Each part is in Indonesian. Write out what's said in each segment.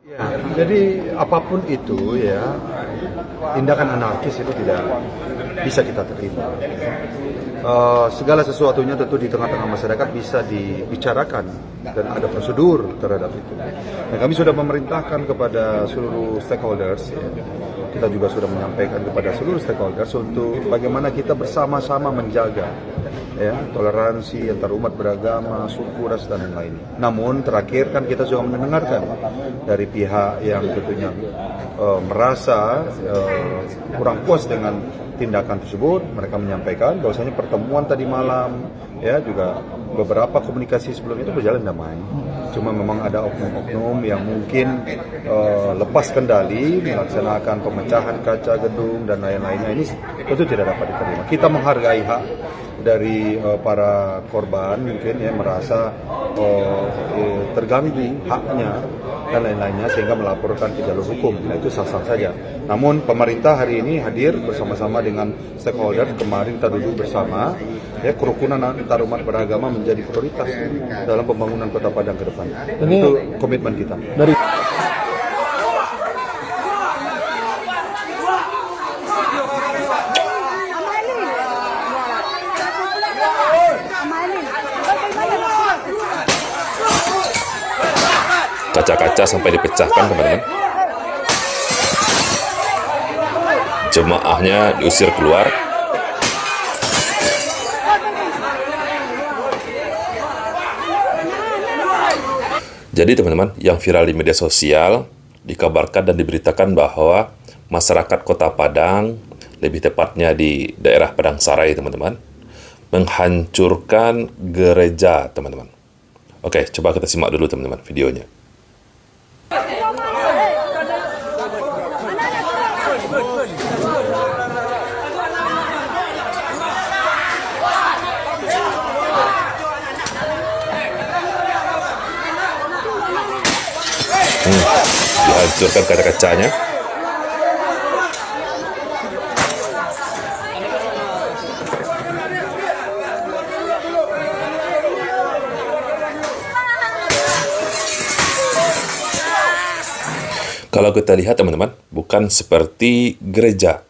Ya, jadi apapun itu ya, tindakan anarkis itu tidak bisa kita terima. Segala sesuatunya tentu di tengah-tengah masyarakat bisa dibicarakan dan ada prosedur terhadap itu. Nah, kami sudah memerintahkan kepada seluruh stakeholders, ya, kita juga sudah menyampaikan kepada seluruh stakeholders untuk bagaimana kita bersama-sama menjaga ya toleransi antar umat beragama, suku, ras dan lain-lain. Namun terakhir kan kita juga mendengarkan dari pihak yang tentunya merasa kurang puas dengan tindakan tersebut. Mereka menyampaikan bahwasanya pertemuan tadi malam ya juga beberapa komunikasi sebelum itu berjalan damai. Cuma memang ada oknum-oknum yang mungkin lepas kendali melaksanakan pemecahan kaca gedung dan lain-lainnya. Ini tentu tidak dapat diterima. Kita menghargai hak dari para korban mungkin ya merasa terganggu haknya dan lain-lainnya sehingga melaporkan ke jalur hukum. Nah, itu sah-sah saja. Namun pemerintah hari ini hadir bersama-sama dengan stakeholder. Kemarin kita duduk bersama ya, kerukunan antar umat beragama menjadi prioritas dalam pembangunan Kota Padang ke depan. Dan itu komitmen kita. Dari kaca-kaca sampai dipecahkan, teman-teman. Jemaahnya diusir keluar. Jadi teman-teman, yang viral di media sosial dikabarkan dan diberitakan bahwa masyarakat Kota Padang, lebih tepatnya di daerah Padang Sarai, teman-teman, menghancurkan gereja, teman-teman. Oke, coba kita simak dulu, teman-teman, videonya. Dihancurkan kaca-kacanya. Kalau kita lihat, teman-teman, bukan seperti gereja.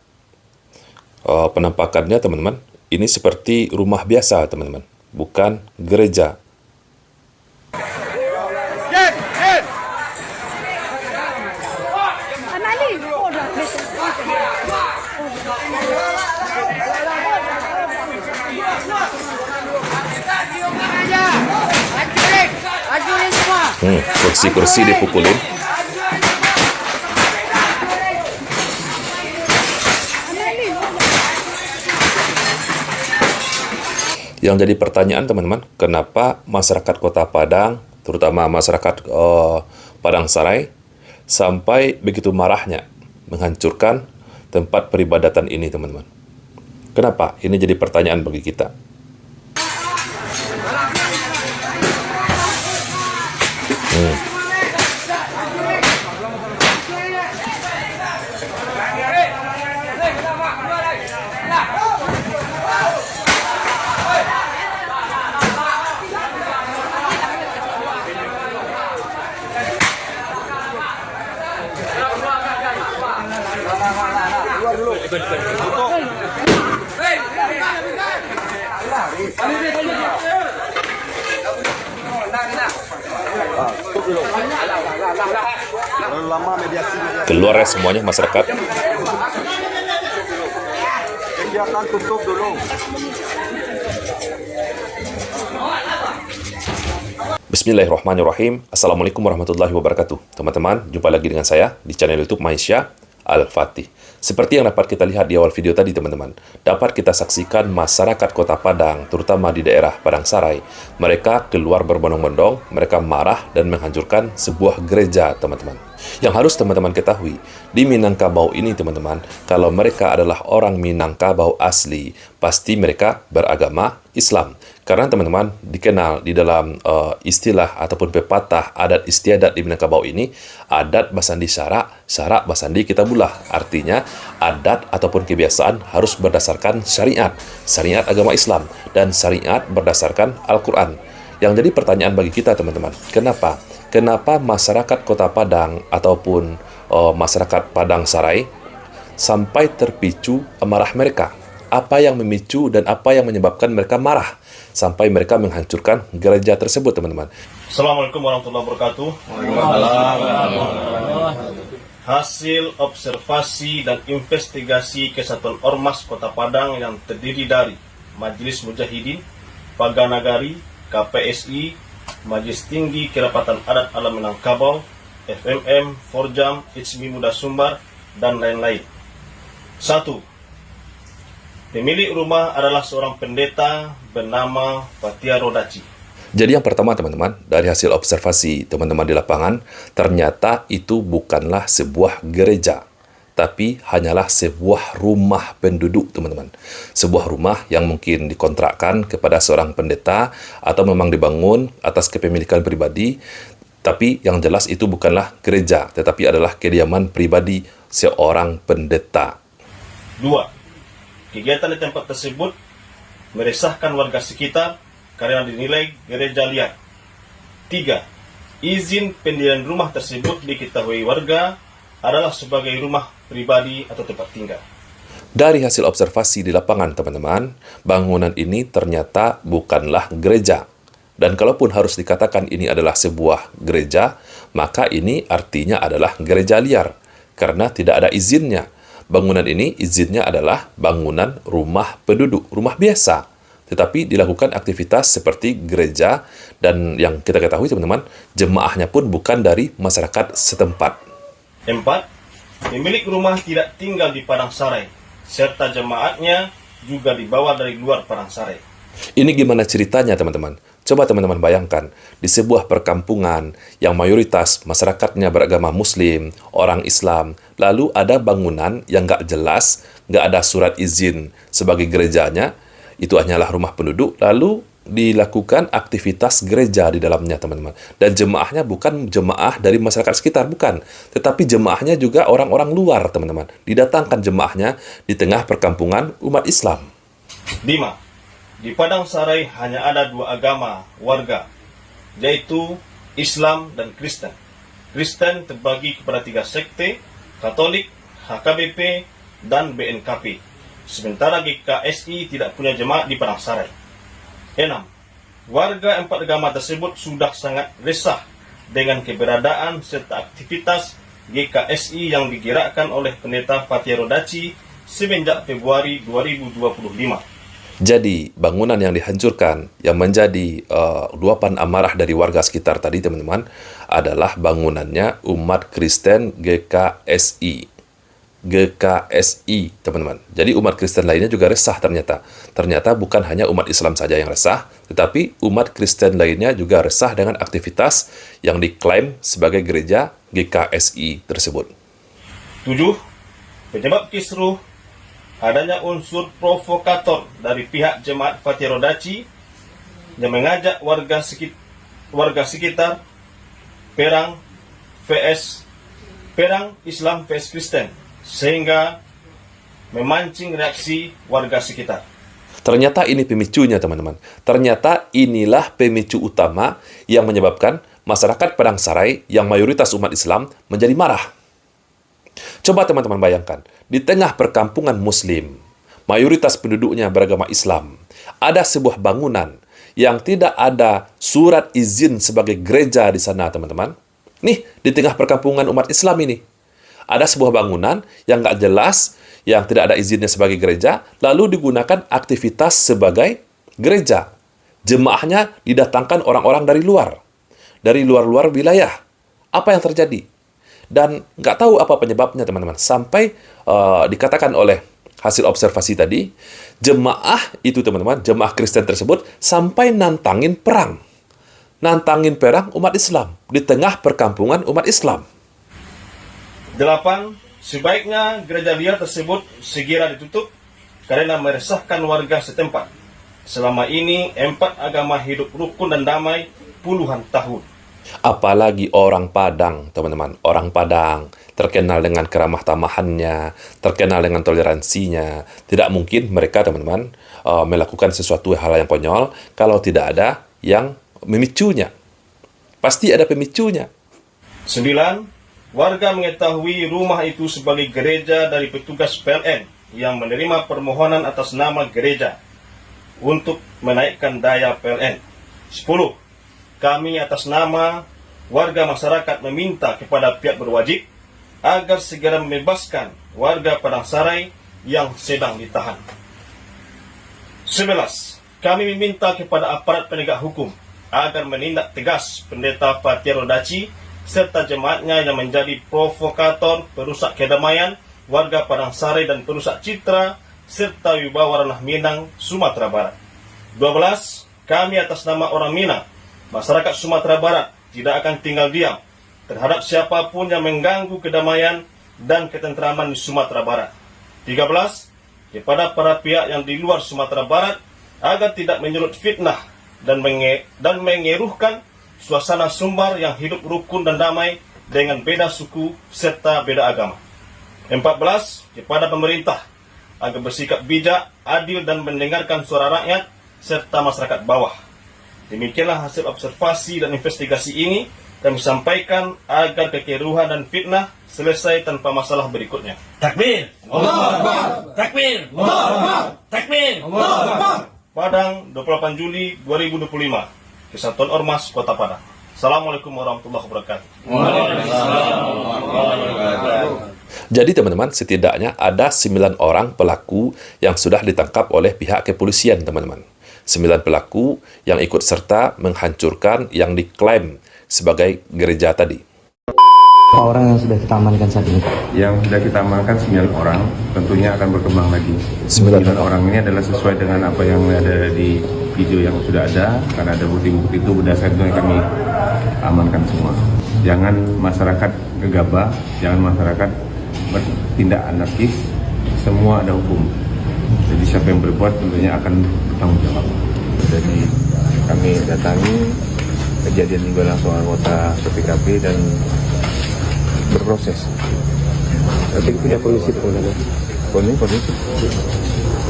Penampakannya, teman-teman, ini seperti rumah biasa, teman-teman, bukan gereja. Kursi-kursi dipukulin. Yang jadi pertanyaan, teman-teman, kenapa masyarakat Kota Padang, terutama masyarakat Padang Sarai, sampai begitu marahnya menghancurkan tempat peribadatan ini, teman-teman? Kenapa? Ini jadi pertanyaan bagi kita. Keluar ya semuanya masyarakat. Kegiatan tutup dulu. Bismillahirrahmanirrahim. Assalamualaikum warahmatullahi wabarakatuh. Teman-teman, jumpa lagi dengan saya di channel YouTube Maisha Al-Fatih. Seperti yang dapat kita lihat di awal video tadi, teman-teman, dapat kita saksikan masyarakat Kota Padang, terutama di daerah Padang Sarai, mereka keluar berbondong-bondong, mereka marah dan menghancurkan sebuah gereja, teman-teman. Yang harus teman-teman ketahui, di Minangkabau ini, teman-teman, kalau mereka adalah orang Minangkabau asli, pasti mereka beragama Islam. Karena teman-teman dikenal di dalam istilah ataupun pepatah adat istiadat di Minangkabau ini, adat basandi syarak, syarak basandi kitabullah. Artinya adat ataupun kebiasaan harus berdasarkan syariat, syariat agama Islam, dan syariat berdasarkan Al-Quran. Yang jadi pertanyaan bagi kita, teman-teman, kenapa kenapa masyarakat Kota Padang ataupun masyarakat Padang Sarai sampai terpicu amarah mereka. Apa yang memicu dan apa yang menyebabkan mereka marah sampai mereka menghancurkan gereja tersebut, teman-teman. Assalamualaikum warahmatullahi wabarakatuh. Hasil observasi dan investigasi Kesatuan Ormas Kota Padang yang terdiri dari Majelis Mujahidin, Paganagari, KPSI, Majelis Tinggi Kerapatan Adat Alam Minangkabau, FMM, Forjam, Ijmi Muda Sumbar, dan lain-lain. 1. Pemilik rumah adalah seorang pendeta bernama Fatia Rodaci. Jadi yang pertama, teman-teman, dari hasil observasi teman-teman di lapangan, ternyata itu bukanlah sebuah gereja, tapi hanyalah sebuah rumah penduduk, teman-teman. Sebuah rumah yang mungkin dikontrakkan kepada seorang pendeta atau memang dibangun atas kepemilikan pribadi, tapi yang jelas itu bukanlah gereja, tetapi adalah kediaman pribadi seorang pendeta. 2. Kegiatan di tempat tersebut meresahkan warga sekitar karena dinilai gereja liar. 3. Izin pendirian rumah tersebut diketahui warga adalah sebagai rumah pribadi atau tempat tinggal. Dari hasil observasi di lapangan, teman-teman, bangunan ini ternyata bukanlah gereja. Dan kalaupun harus dikatakan ini adalah sebuah gereja, maka ini artinya adalah gereja liar, karena tidak ada izinnya. Bangunan ini izinnya adalah bangunan rumah penduduk, rumah biasa. Tetapi dilakukan aktivitas seperti gereja, dan yang kita ketahui, teman-teman, jemaahnya pun bukan dari masyarakat setempat. 4. Pemilik rumah tidak tinggal di Padang Sarai, serta jemaatnya juga dibawa dari luar Padang Sarai. Ini gimana ceritanya, teman-teman? Coba teman-teman bayangkan, di sebuah perkampungan yang mayoritas masyarakatnya beragama Muslim, orang Islam, lalu ada bangunan yang nggak jelas, nggak ada surat izin sebagai gerejanya, itu hanyalah rumah penduduk, lalu dilakukan aktivitas gereja di dalamnya, teman-teman. Dan jemaahnya bukan jemaah dari masyarakat sekitar, bukan. Tetapi jemaahnya juga orang-orang luar, teman-teman. Didatangkan jemaahnya di tengah perkampungan umat Islam. 5. Di Padang Sarai hanya ada 2 agama warga, yaitu Islam dan Kristen. Kristen terbagi kepada 3 sekte, Katolik, HKBP, dan BNKP. Sementara GKSI tidak punya jemaat di Padang Sarai. 6. Warga 4 agama tersebut sudah sangat resah dengan keberadaan serta aktivitas GKSI yang digerakkan oleh pendeta Fatia Rodaci semenjak Februari 2025. Jadi, bangunan yang dihancurkan, yang menjadi luapan amarah dari warga sekitar tadi, teman-teman, adalah bangunannya umat Kristen GKSI. GKSI, teman-teman. Jadi umat Kristen lainnya juga resah ternyata. Ternyata bukan hanya umat Islam saja yang resah, tetapi umat Kristen lainnya juga resah dengan aktivitas yang diklaim sebagai gereja GKSI tersebut. 7. Penyebab kisruh adanya unsur provokator dari pihak jemaat Fatia Rodaci yang mengajak warga sekitar perang Islam vs Kristen, sehingga memancing reaksi warga sekitar. Ternyata ini pemicunya, teman-teman. Ternyata inilah pemicu utama yang menyebabkan masyarakat Padang Sarai yang mayoritas umat Islam menjadi marah. Coba teman-teman bayangkan, di tengah perkampungan Muslim, mayoritas penduduknya beragama Islam, ada sebuah bangunan yang tidak ada surat izin sebagai gereja di sana, teman-teman. Nih, di tengah perkampungan umat Islam ini, ada sebuah bangunan yang nggak jelas, yang tidak ada izinnya sebagai gereja, lalu digunakan aktivitas sebagai gereja. Jemaahnya didatangkan orang-orang dari luar wilayah. Apa yang terjadi? Dan nggak tahu apa penyebabnya, teman-teman. Sampai dikatakan oleh hasil observasi tadi, jemaah itu, teman-teman, jemaah Kristen tersebut sampai nantangin perang umat Islam di tengah perkampungan umat Islam. 8. Sebaiknya gereja liar tersebut segera ditutup karena meresahkan warga setempat. Selama ini 4 agama hidup rukun dan damai puluhan tahun. Apalagi orang Padang, teman-teman. Orang Padang terkenal dengan keramah tamahannya, terkenal dengan toleransinya. Tidak mungkin mereka, teman-teman, melakukan sesuatu hal yang konyol kalau tidak ada yang memicunya. Pasti ada pemicunya. 9. Warga mengetahui rumah itu sebagai gereja dari petugas PLN yang menerima permohonan atas nama gereja untuk menaikkan daya PLN. 10. Kami atas nama warga masyarakat meminta kepada pihak berwajib agar segera membebaskan warga Padang Sarai yang sedang ditahan. 11. Kami meminta kepada aparat penegak hukum agar menindak tegas Pendeta Fatia Rodaci serta jemaatnya yang menjadi provokator, perusak kedamaian warga Padang Sarai dan perusak citra serta wibawa ranah Minang, Sumatera Barat. 12. Kami atas nama orang Minang, masyarakat Sumatera Barat tidak akan tinggal diam terhadap siapapun yang mengganggu kedamaian dan ketentraman di Sumatera Barat. 13. Kepada para pihak yang di luar Sumatera Barat agar tidak menyulut fitnah dan mengeruhkan suasana Sumbar yang hidup rukun dan damai dengan beda suku serta beda agama. 14. Kepada pemerintah agar bersikap bijak, adil dan mendengarkan suara rakyat serta masyarakat bawah. Demikianlah hasil observasi dan investigasi ini kami sampaikan agar kekeruhan dan fitnah selesai tanpa masalah berikutnya. Takbir! Allahu Akbar! Takbir! Allahu Akbar! Takbir! Allahu Akbar! Padang, 28 Juli 2025. Kesatuan Ormas Kota Padang. Assalamualaikum warahmatullahi wabarakatuh. Jadi teman-teman, setidaknya ada 9 orang pelaku yang sudah ditangkap oleh pihak kepolisian, teman-teman. 9 pelaku yang ikut serta menghancurkan yang diklaim sebagai gereja tadi. Berapa orang yang sudah kita amankan saat ini, Pak? Yang sudah kita amankan 9 orang, tentunya akan berkembang lagi. 9 orang ini adalah sesuai dengan apa yang ada di video yang sudah ada, karena ada bukti-bukti itu berdasarkan itu yang kami amankan semua. Jangan masyarakat gegabah, jangan masyarakat bertindak anarkis, semua ada hukum. Jadi siapa yang berbuat tentunya akan bertanggung jawab. Jadi kami datangi kejadian ini langsung anggota PPKP dan berproses. Tapi punya kondisi pengendalian. Kondisi,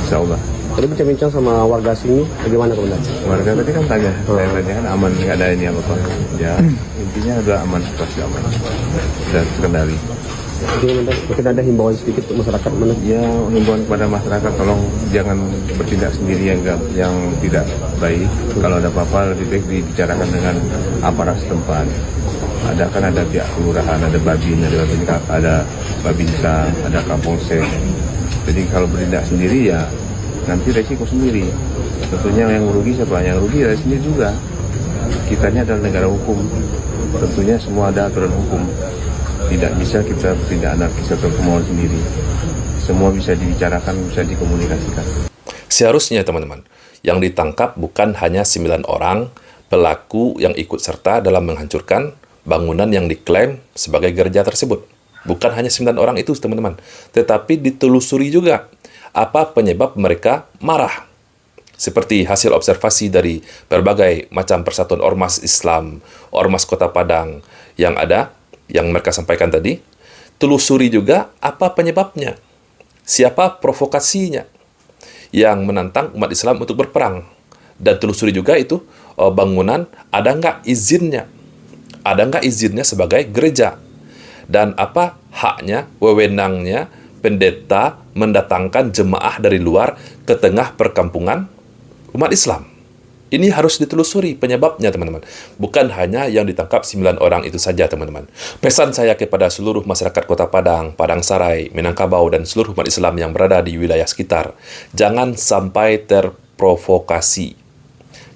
insya Allah. Tadi bincang-bincang sama warga sini, bagaimana kebenaran? Warga tadi kan tanya, saya tanya kan aman, nggak ada ini apa-apa. Ya intinya udah aman, pasti aman, sudah terkendali. Jadi mungkin ada himbauan sedikit untuk masyarakat mana? Ya himbauan kepada masyarakat, tolong jangan bertindak sendiri yang tidak baik. Kalau ada apa-apa lebih baik dibicarakan dengan aparat setempat. Ada pihak kelurahan, ada babinsa, ada kapolsek. Jadi kalau bertindak sendiri ya nanti resiko sendiri. Tentunya yang merugi siapa? Yang rugi ya sendiri juga. Kitanya adalah negara hukum. Tentunya semua ada aturan hukum. Tidak bisa kita bertindak anarkis atau kemauan sendiri. Semua bisa dibicarakan, bisa dikomunikasikan. Seharusnya teman-teman, yang ditangkap bukan hanya 9 orang pelaku yang ikut serta dalam menghancurkan bangunan yang diklaim sebagai gereja tersebut. Bukan hanya 9 orang itu, teman-teman. Tetapi ditelusuri juga apa penyebab mereka marah. Seperti hasil observasi dari berbagai macam persatuan ormas Islam, ormas Kota Padang yang ada, yang mereka sampaikan tadi. Telusuri juga apa penyebabnya. Siapa provokasinya yang menantang umat Islam untuk berperang. Dan telusuri juga itu bangunan ada nggak izinnya. Ada nggak izinnya sebagai gereja? Dan apa haknya, wewenangnya pendeta mendatangkan jemaah dari luar ke tengah perkampungan umat Islam? Ini harus ditelusuri penyebabnya, teman-teman. Bukan hanya yang ditangkap 9 orang itu saja, teman-teman. Pesan saya kepada seluruh masyarakat Kota Padang, Padang Sarai, Minangkabau, dan seluruh umat Islam yang berada di wilayah sekitar. Jangan sampai terprovokasi.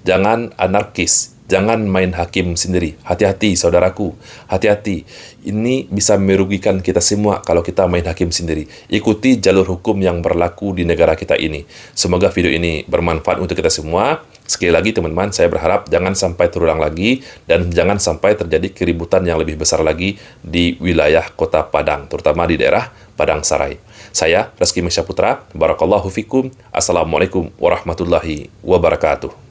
Jangan anarkis. Jangan main hakim sendiri. Hati-hati, saudaraku. Hati-hati. Ini bisa merugikan kita semua kalau kita main hakim sendiri. Ikuti jalur hukum yang berlaku di negara kita ini. Semoga video ini bermanfaat untuk kita semua. Sekali lagi, teman-teman, saya berharap jangan sampai terulang lagi dan jangan sampai terjadi keributan yang lebih besar lagi di wilayah Kota Padang, terutama di daerah Padang Sarai. Saya, Reski Mesya Putra. Barakallahu fikum. Assalamualaikum warahmatullahi wabarakatuh.